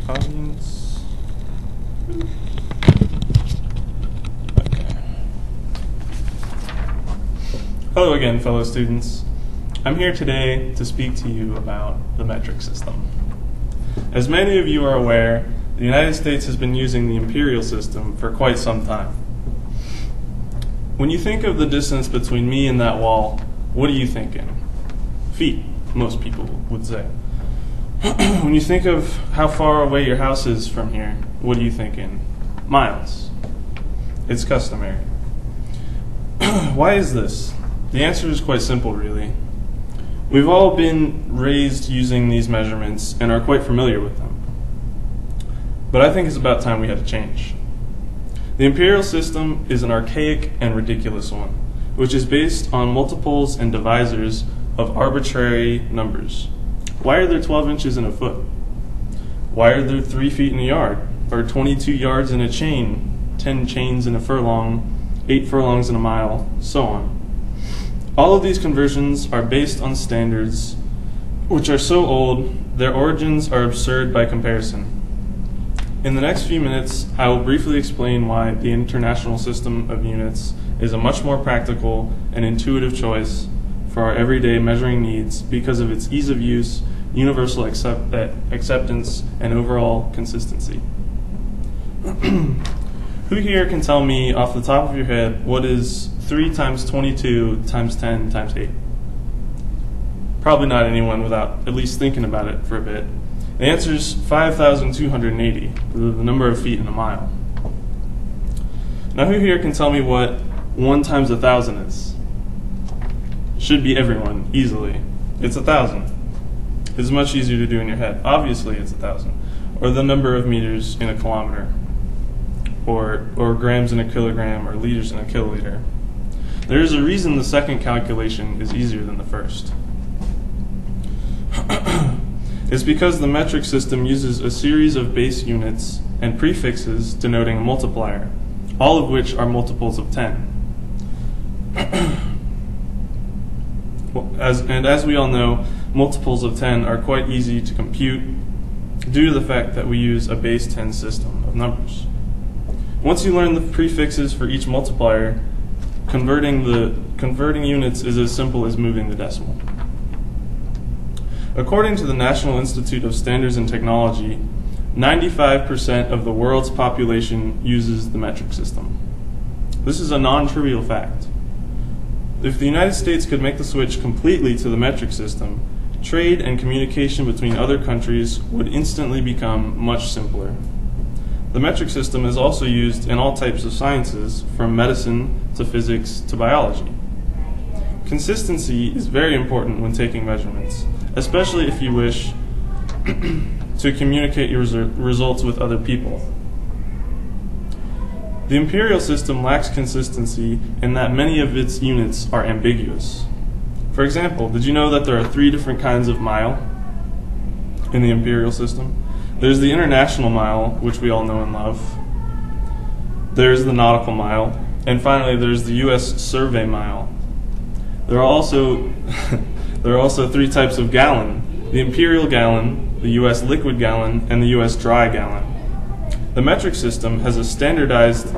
Audience. Hello again, fellow students. I'm here today to speak to you about the metric system. As many of you are aware, the United States has been using the imperial system for quite some time. When you think of the distance between me and that wall, what are you thinking? Feet, most people would say. When you think of how far away your house is from here, what are you thinking? Miles. It's customary. Why is this? The answer is quite simple, really. We've all been raised using these measurements and are quite familiar with them. But I think it's about time we had a change. The imperial system is an archaic and ridiculous one, which is based on multiples and divisors of arbitrary numbers. Why are there 12 inches in a foot? Why are there 3 feet in a yard, or 22 yards in a chain, 10 chains in a furlong, 8 furlongs in a mile, so on? All of these conversions are based on standards which are so old, their origins are absurd by comparison. In the next few minutes, I will briefly explain why the international system of units is a much more practical and intuitive choice for our everyday measuring needs because of its ease of use, universal acceptance, and overall consistency. Who here can tell me off the top of your head what is 3 times 22 times 10 times 8? Probably not anyone without at least thinking about it for a bit. The answer is 5,280, the number of feet in a mile. Now who here can tell me what 1 times 1,000 is? Should be everyone, easily. It's 1,000. It's much easier to do in your head. Obviously it's 1,000. Or the number of meters in a kilometer. Or grams in a kilogram, or liters in a kiloliter. There is a reason the second calculation is easier than the first. It's because the metric system uses a series of base units and prefixes denoting a multiplier, all of which are multiples of 10. As we all know, multiples of 10 are quite easy to compute due to the fact that we use a base 10 system of numbers. Once you learn the prefixes for each multiplier, converting units is as simple as moving the decimal. According to the National Institute of Standards and Technology, 95% of the world's population uses the metric system. This is a non-trivial fact. If the United States could make the switch completely to the metric system, trade and communication between other countries would instantly become much simpler. The metric system is also used in all types of sciences, from medicine to physics to biology. Consistency is very important when taking measurements, especially if you wish to communicate your results with other people. The imperial system lacks consistency in that many of its units are ambiguous. For example, did you know that there are 3 different kinds of mile in the imperial system? There's the international mile, which we all know and love. There's the nautical mile. And finally, there's the U.S. survey mile. There are also 3 types of gallon: the imperial gallon, the U.S. liquid gallon, and the U.S. dry gallon. The metric system has standardized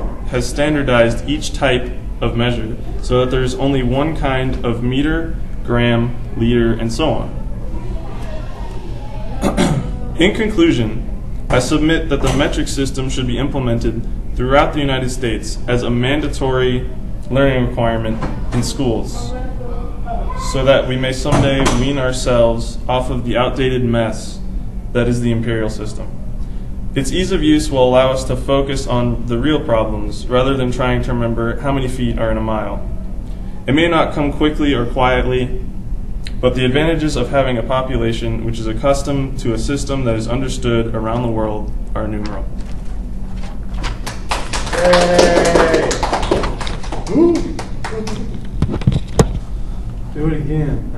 each type of measure so that there is only one kind of meter, gram, liter, and so on. In conclusion, I submit that the metric system should be implemented throughout the United States as a mandatory learning requirement in schools, so that we may someday wean ourselves off of the outdated mess that is the imperial system. Its ease of use will allow us to focus on the real problems rather than trying to remember how many feet are in a mile. It may not come quickly or quietly, but the advantages of having a population which is accustomed to a system that is understood around the world are innumerable. Yay! Do it again.